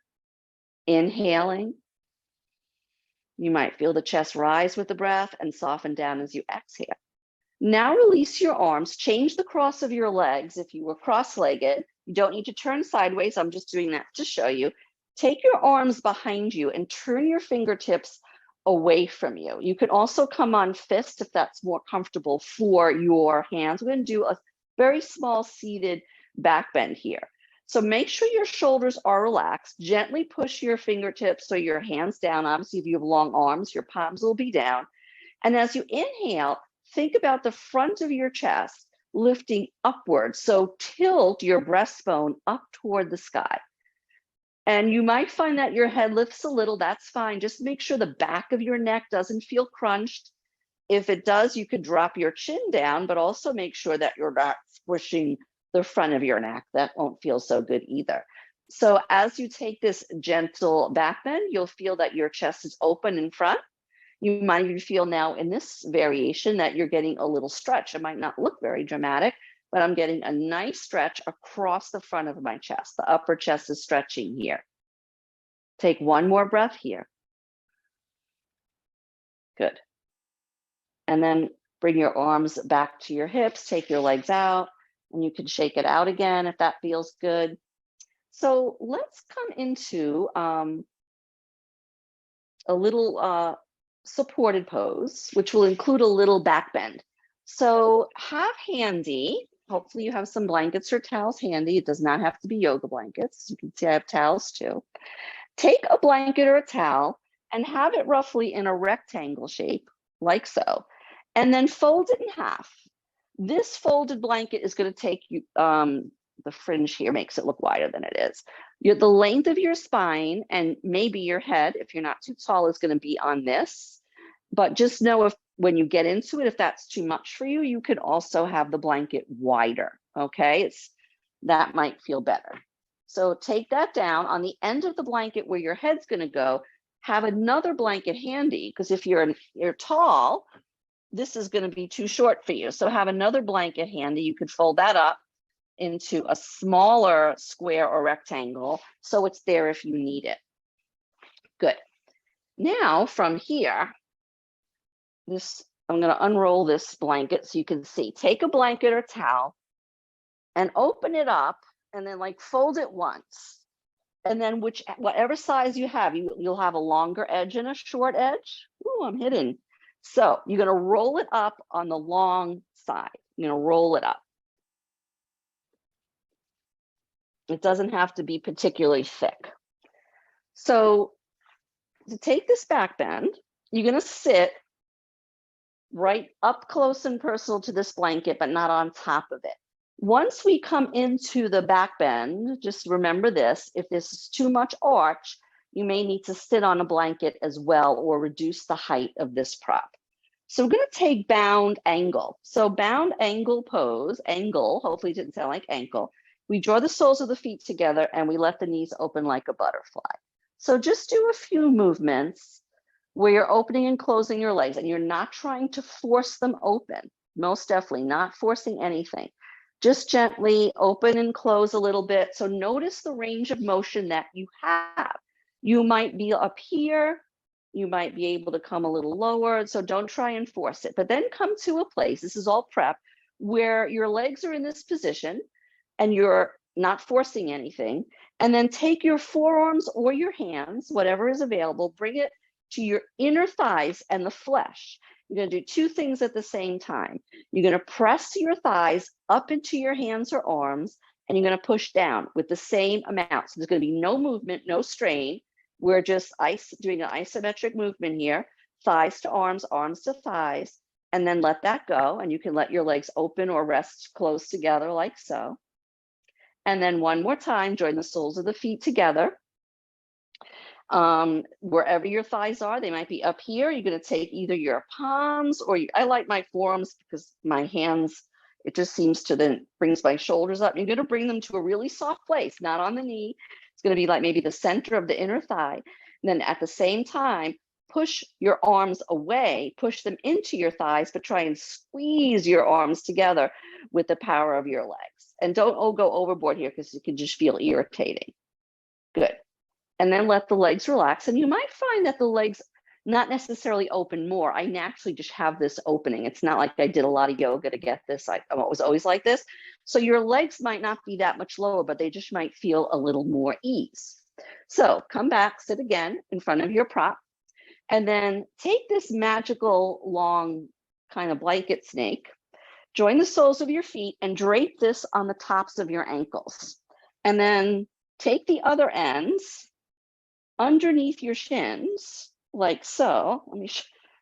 Speaker 1: Inhaling. You might feel the chest rise with the breath and soften down as you exhale. Now release your arms. Change the cross of your legs. If you were cross-legged, you don't need to turn sideways. I'm just doing that to show you. Take your arms behind you and turn your fingertips away from you. You can also come on fists if that's more comfortable for your hands. We're going to do a very small seated back bend here. So make sure your shoulders are relaxed. Gently push your fingertips or your hands down. Obviously, if you have long arms, your palms will be down. And as you inhale, think about the front of your chest lifting upward. So tilt your breastbone up toward the sky. And you might find that your head lifts a little. That's fine. Just make sure the back of your neck doesn't feel crunched. If it does, you could drop your chin down, but also make sure that you're not squishing the front of your neck. That won't feel so good either. So as you take this gentle back bend, you'll feel that your chest is open in front. You might even feel now in this variation that you're getting a little stretch. It might not look very dramatic, but I'm getting a nice stretch across the front of my chest. The upper chest is stretching here. Take one more breath here. Good. And then bring your arms back to your hips, take your legs out, and you can shake it out again if that feels good. So let's come into a little supported pose, which will include a little back bend. So have handy, hopefully you have some blankets or towels handy. It does not have to be yoga blankets. You can see I have towels too. Take a blanket or a towel and have it roughly in a rectangle shape, like so, and then fold it in half. This folded blanket is going to take you, the fringe here makes it look wider than it is. The length of your spine and maybe your head, if you're not too tall, is going to be on this. But just know if when you get into it, if that's too much for you, you could also have the blanket wider, okay? That might feel better. So take that down on the end of the blanket where your head's going to go. Have another blanket handy, because if you're tall, this is going to be too short for you. So have another blanket handy. You could fold that up into a smaller square or rectangle, so it's there if you need it. Good. Now from here, I'm going to unroll this blanket so you can see. Take a blanket or towel and open it up, and then like fold it once. And then whatever size you have, you'll have a longer edge and a short edge. Ooh, I'm hidden. So you're going to roll it up on the long side. You're going to roll it up. It doesn't have to be particularly thick. So to take this back bend, you're going to sit right up close and personal to this blanket, but not on top of it. Once we come into the back bend, just remember this: if this is too much arch, you may need to sit on a blanket as well or reduce the height of this prop. So we're going to take bound angle. So bound angle pose, angle, hopefully it didn't sound like ankle. We draw the soles of the feet together and we let the knees open like a butterfly. So just do a few movements where you're opening and closing your legs, and you're not trying to force them open. Most definitely not forcing anything. Just gently open and close a little bit. So notice the range of motion that you have. You might be up here, you might be able to come a little lower, so don't try and force it. But then come to a place, this is all prep, where your legs are in this position and you're not forcing anything. And then take your forearms or your hands, whatever is available, bring it to your inner thighs and the flesh. You're going to do two things at the same time. You're going to press your thighs up into your hands or arms, and you're going to push down with the same amount. So there's going to be no movement, no strain. We're just doing an isometric movement here, thighs to arms, arms to thighs, and then let that go. And you can let your legs open or rest close together like so. And then one more time, join the soles of the feet together. Wherever your thighs are, they might be up here. You're going to take either your palms or I like my forearms because my hands, it just seems to then brings my shoulders up. You're going to bring them to a really soft place, not on the knee. It's going to be like maybe the center of the inner thigh. And then at the same time, push your arms away, push them into your thighs, but try and squeeze your arms together with the power of your legs. And don't go overboard here because it can just feel irritating. Good. And then let the legs relax. And you might find that the legs not necessarily open more. I naturally just have this opening. It's not like I did a lot of yoga to get this. I was always like this. So your legs might not be that much lower, but they just might feel a little more ease. So come back, sit again in front of your prop, and then take this magical long kind of blanket snake, join the soles of your feet and drape this on the tops of your ankles. And then take the other ends underneath your shins, like so.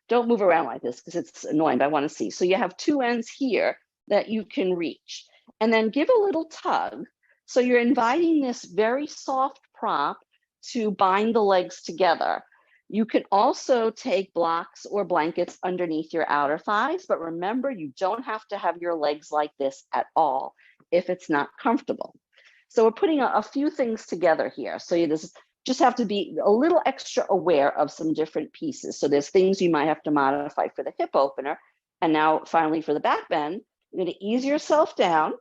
Speaker 1: Don't move around like this because it's annoying, but I want to see. So you have two ends here that you can reach. And then give a little tug. So you're inviting this very soft prop to bind the legs together. You can also take blocks or blankets underneath your outer thighs, but remember, you don't have to have your legs like this at all if it's not comfortable. So we're putting a few things together here. So you just have to be a little extra aware of some different pieces. So there's things you might have to modify for the hip opener. And now finally for the back bend, you're going to ease yourself down.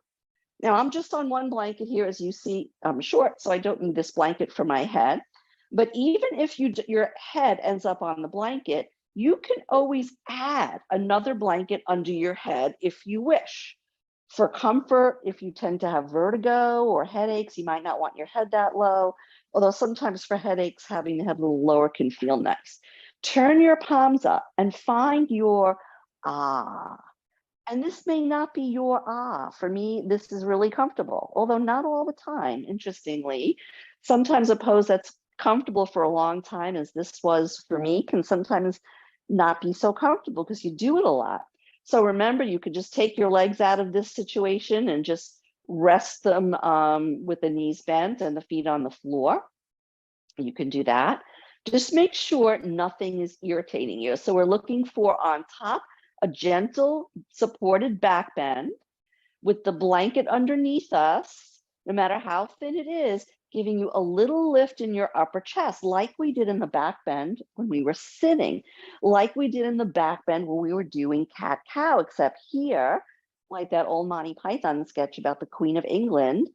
Speaker 1: Now I'm just on one blanket here. As you see, I'm short, so I don't need this blanket for my head. But even if your head ends up on the blanket, you can always add another blanket under your head if you wish. For comfort, if you tend to have vertigo or headaches, you might not want your head that low. Although sometimes for headaches, having the head a little lower can feel nice. Turn your palms up and find your ah. And this may not be your ah. For me, this is really comfortable, although not all the time, interestingly. Sometimes a pose that's comfortable for a long time, as this was for me, can sometimes not be so comfortable because you do it a lot. So remember, you could just take your legs out of this situation and just rest them with the knees bent and the feet on the floor. You can do that. Just make sure nothing is irritating you. So we're looking for on top, a gentle supported back bend with the blanket underneath us no matter how thin it is, giving you a little lift in your upper chest, like we did in the back bend when we were sitting, like we did in the back bend when we were doing cat-cow, except here, like that old Monty Python sketch about the Queen of England,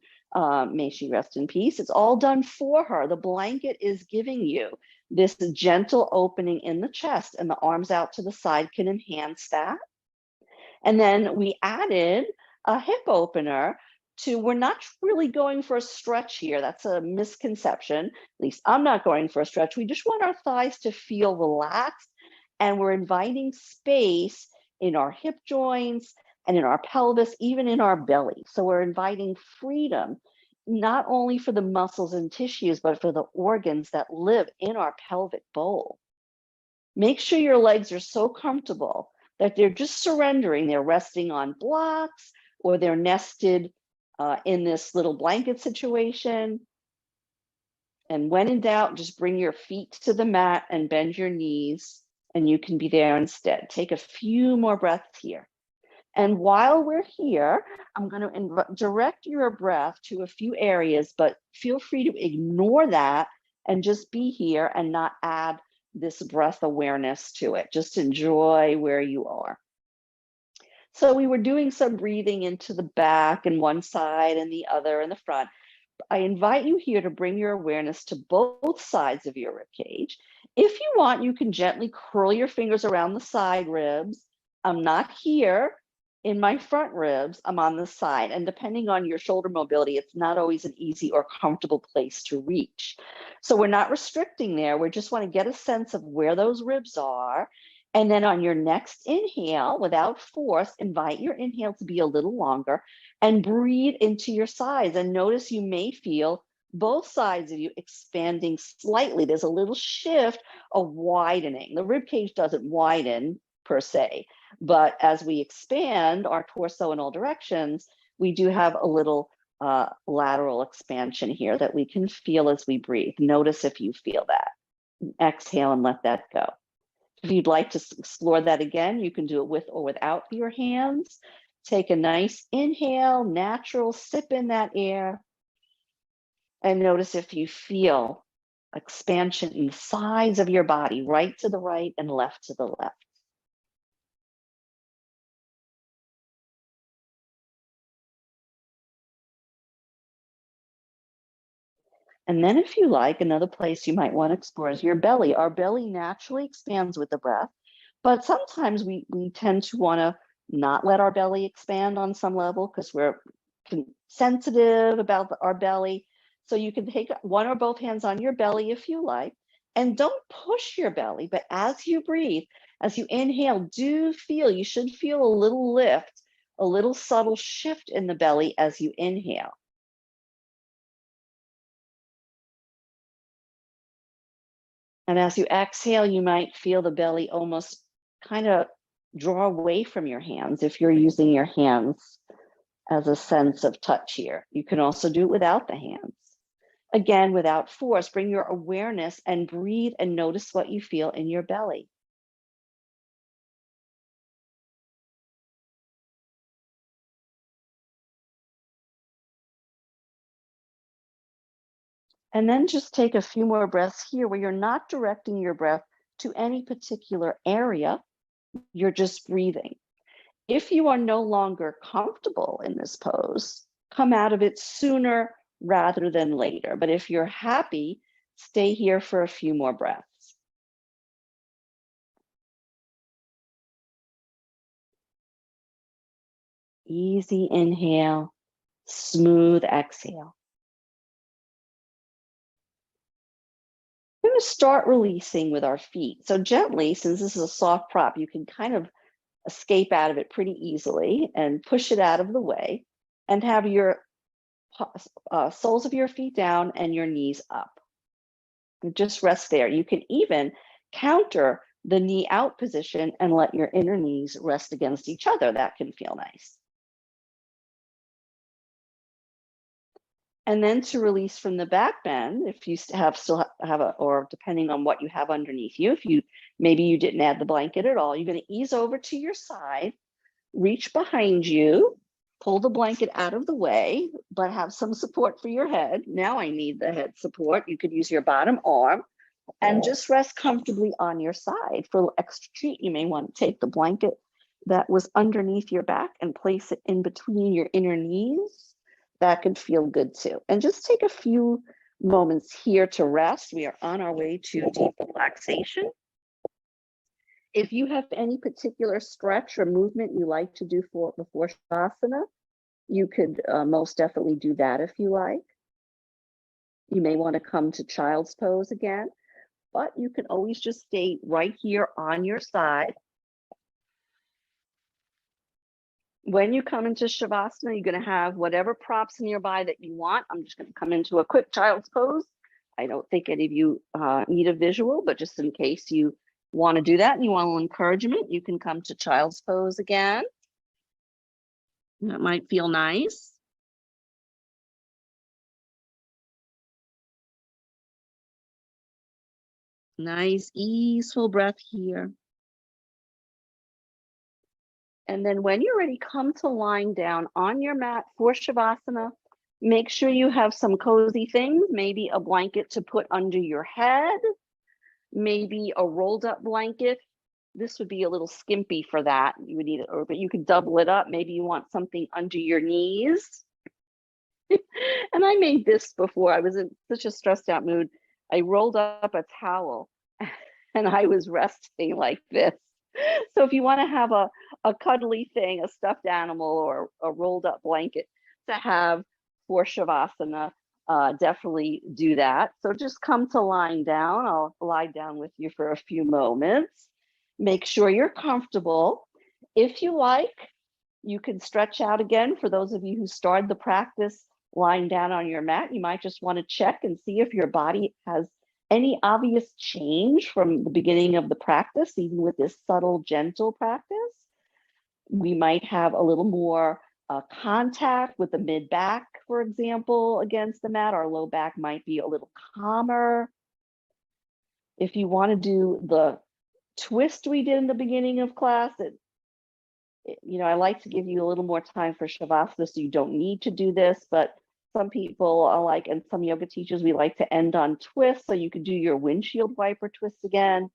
Speaker 1: may she rest in peace, it's all done for her. The blanket is giving you this gentle opening in the chest, and the arms out to the side can enhance that. And then we added a hip opener to, we're not really going for a stretch here. That's a misconception. At least I'm not going for a stretch. We just want our thighs to feel relaxed, and we're inviting space in our hip joints and in our pelvis, even in our belly. So we're inviting freedom, not only for the muscles and tissues, but for the organs that live in our pelvic bowl. Make sure your legs are so comfortable that they're just surrendering. They're resting on blocks, or they're nested in this little blanket situation. And when in doubt, just bring your feet to the mat and bend your knees, and you can be there instead. Take a few more breaths here. And while we're here, I'm going to direct your breath to a few areas, but feel free to ignore that and just be here and not add this breath awareness to it. Just enjoy where you are. So we were doing some breathing into the back and one side and the other and the front. I invite you here to bring your awareness to both sides of your rib cage. If you want, you can gently curl your fingers around the side ribs. I'm not here in my front ribs, I'm on the side. And depending on your shoulder mobility, it's not always an easy or comfortable place to reach. So we're not restricting there. We just want to get a sense of where those ribs are. And then on your next inhale, without force, invite your inhale to be a little longer and breathe into your sides. And notice you may feel both sides of you expanding slightly. There's a little shift, a widening. The rib cage doesn't widen per se, but as we expand our torso in all directions, we do have a little lateral expansion here that we can feel as we breathe. Notice if you feel that. Exhale and let that go. If you'd like to explore that again, you can do it with or without your hands. Take a nice inhale, natural, sip in that air, and notice if you feel expansion in the sides of your body, right to the right and left to the left. And then if you like, another place you might want to explore is your belly. Our belly naturally expands with the breath, but sometimes we tend to want to not let our belly expand on some level because we're sensitive about our belly. So you can take one or both hands on your belly if you like, and don't push your belly, but as you breathe, as you inhale, you should feel a little lift, a little subtle shift in the belly as you inhale. And as you exhale, you might feel the belly almost kind of draw away from your hands if you're using your hands as a sense of touch here. You can also do it without the hands. Again, without force, bring your awareness and breathe and notice what you feel in your belly. And then just take a few more breaths here where you're not directing your breath to any particular area, you're just breathing. If you are no longer comfortable in this pose, come out of it sooner rather than later. But if you're happy, stay here for a few more breaths. Easy inhale, smooth exhale. We're going to start releasing with our feet. So gently, since this is a soft prop, you can kind of escape out of it pretty easily and push it out of the way and have your soles of your feet down and your knees up. And just rest there. You can even counter the knee out position and let your inner knees rest against each other. That can feel nice. And then to release from the back bend, if you still have or depending on what you have underneath you, maybe you didn't add the blanket at all, you're going to ease over to your side, reach behind you, pull the blanket out of the way, but have some support for your head. Now I need the head support. You could use your bottom arm and just rest comfortably on your side. For extra treat, you may want to take the blanket that was underneath your back and place it in between your inner knees. That could feel good too. And just take a few moments here to rest. We are on our way to deep relaxation. If you have any particular stretch or movement you like to do before Shavasana, you could most definitely do that if you like. You may want to come to child's pose again, but you can always just stay right here on your side. When you come into Shavasana, you're going to have whatever props nearby that you want. I'm just going to come into a quick child's pose. I don't think any of you need a visual, but just in case you want to do that and you want a little encouragement, you can come to child's pose again. That might feel nice. Nice, easeful breath here. And then when you're ready, come to lying down on your mat for Shavasana. Make sure you have some cozy things, maybe a blanket to put under your head, maybe a rolled up blanket. This would be a little skimpy for that. You would need it, but you could double it up. Maybe you want something under your knees. And I made this before. I was in such a stressed out mood. I rolled up a towel and I was resting like this. So if you want to have a cuddly thing, a stuffed animal or a rolled up blanket to have for Shavasana, definitely do that. So just come to lying down. I'll lie down with you for a few moments. Make sure you're comfortable. If you like, you can stretch out again. For those of you who started the practice lying down on your mat, you might just want to check and see if your body has any obvious change from the beginning of the practice, even with this subtle, gentle practice. We might have a little more contact with the mid-back, for example, against the mat. Our low back might be a little calmer. If you want to do the twist we did in the beginning of class, I like to give you a little more time for Shavasana, so you don't need to do this, but some people are like, and some yoga teachers, we like to end on twists, so you could do your windshield wiper twist again.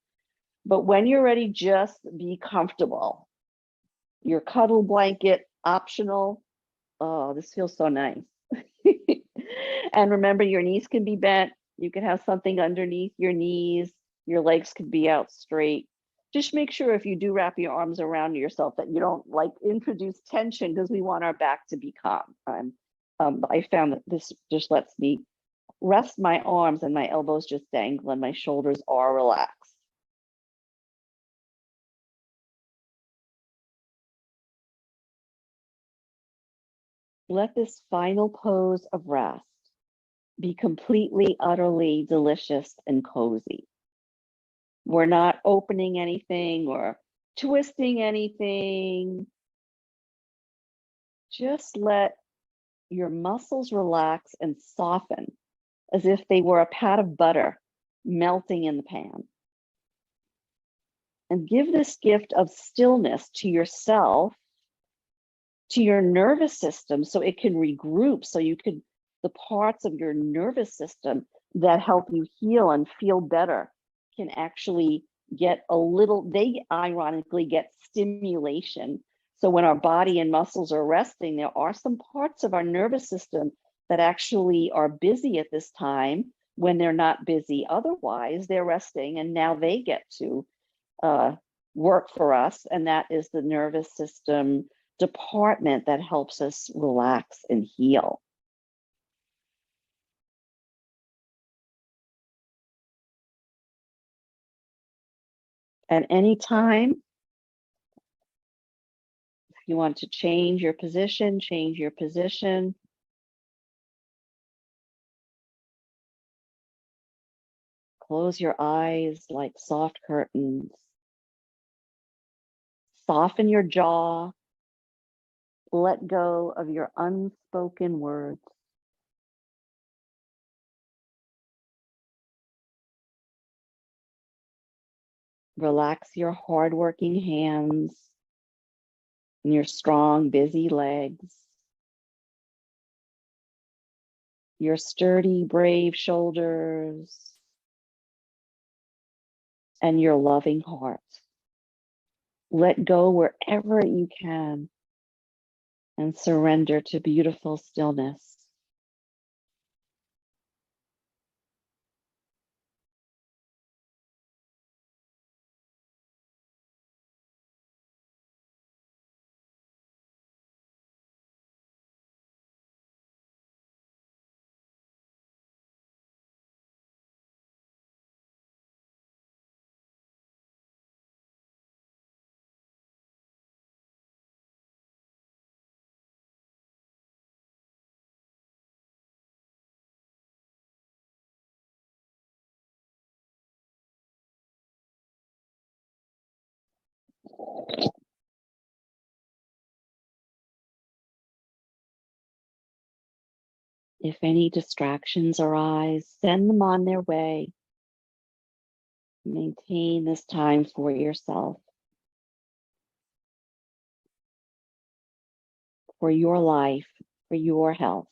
Speaker 1: But when you're ready, just be comfortable. Your cuddle blanket, optional. Oh, this feels so nice. And remember, your knees can be bent. You can have something underneath your knees. Your legs could be out straight. Just make sure if you do wrap your arms around yourself that you don't introduce tension, because we want our back to be calm. I found that this just lets me rest my arms and my elbows just dangle and my shoulders are relaxed. Let this final pose of rest be completely, utterly delicious and cozy. We're not opening anything or twisting anything. Just let your muscles relax and soften as if they were a pat of butter melting in the pan. And give this gift of stillness to yourself, to your nervous system, so it can regroup, so the parts of your nervous system that help you heal and feel better can actually get they ironically get stimulation. So when our body and muscles are resting, there are some parts of our nervous system that actually are busy at this time when they're not busy otherwise. They're resting, and now they get to work for us, and that is the nervous system department that helps us relax and heal. At any time, if you want to change your position, change your position. Close your eyes like soft curtains. Soften your jaw. Let go of your unspoken words. Relax your hardworking hands and your strong, busy legs. your sturdy, brave shoulders, and your loving heart. Let go wherever you can and surrender to beautiful stillness. If any distractions arise, send them on their way. Maintain this time for yourself, for your life, for your health.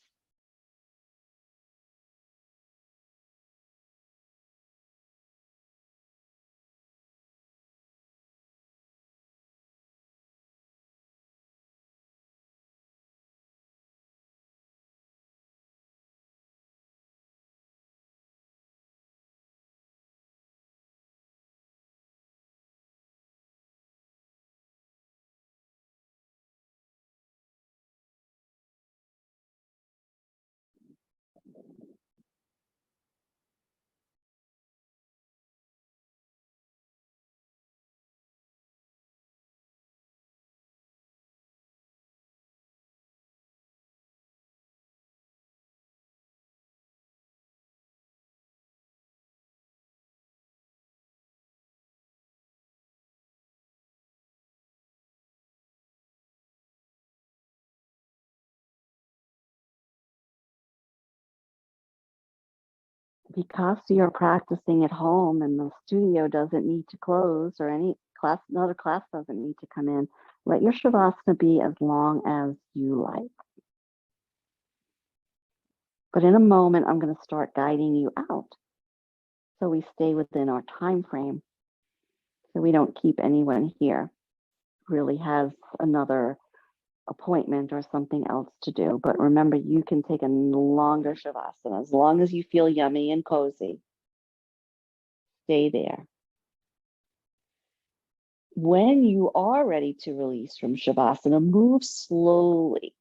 Speaker 1: Because you're practicing at home and the studio doesn't need to close or another class doesn't need to come in, let your Shavasana be as long as you like. But in a moment, I'm going to start guiding you out so we stay within our time frame, so we don't keep anyone here who really has another appointment or something else to do. But remember, you can take a longer Shavasana as long as you feel yummy and cozy. Stay there. When you are ready to release from Shavasana, move slowly.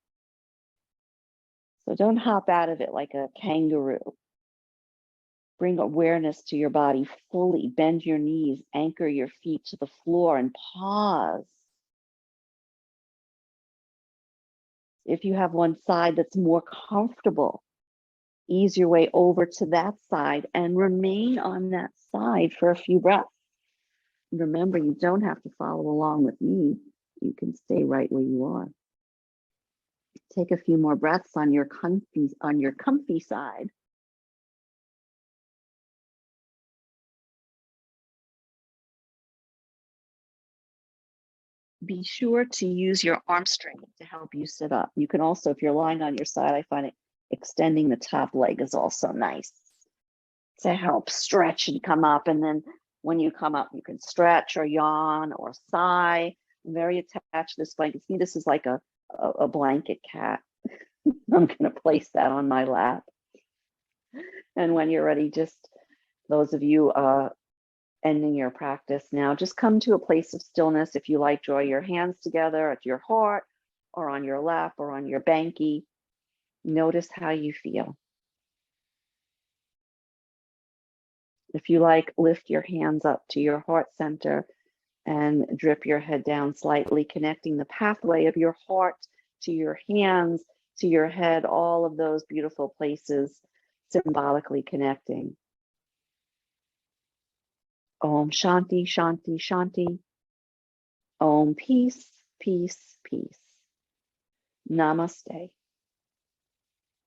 Speaker 1: So don't hop out of it like a kangaroo. Bring awareness to your body fully. Bend your knees, anchor your feet to the floor, and pause. If you have one side that's more comfortable, ease your way over to that side and remain on that side for a few breaths. Remember, you don't have to follow along with me. You can stay right where you are. Take a few more breaths on your comfy side. Be sure to use your arm strength to help you sit up. You can also, if you're lying on your side, I find it extending the top leg is also nice to help stretch and come up. And then when you come up, you can stretch or yawn or sigh. I'm very attached to this blanket. See, this is like a blanket cat. I'm going to place that on my lap. And when you're ready, just those of you ending your practice now, just come to a place of stillness. If you like, draw your hands together at your heart or on your lap or on your banky. Notice how you feel. If you like, lift your hands up to your heart center and drip your head down slightly, connecting the pathway of your heart to your hands, to your head, all of those beautiful places symbolically connecting. Om Shanti, Shanti, Shanti. Om Peace, Peace, Peace. Namaste.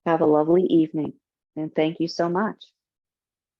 Speaker 1: Have a lovely evening, and thank you so much.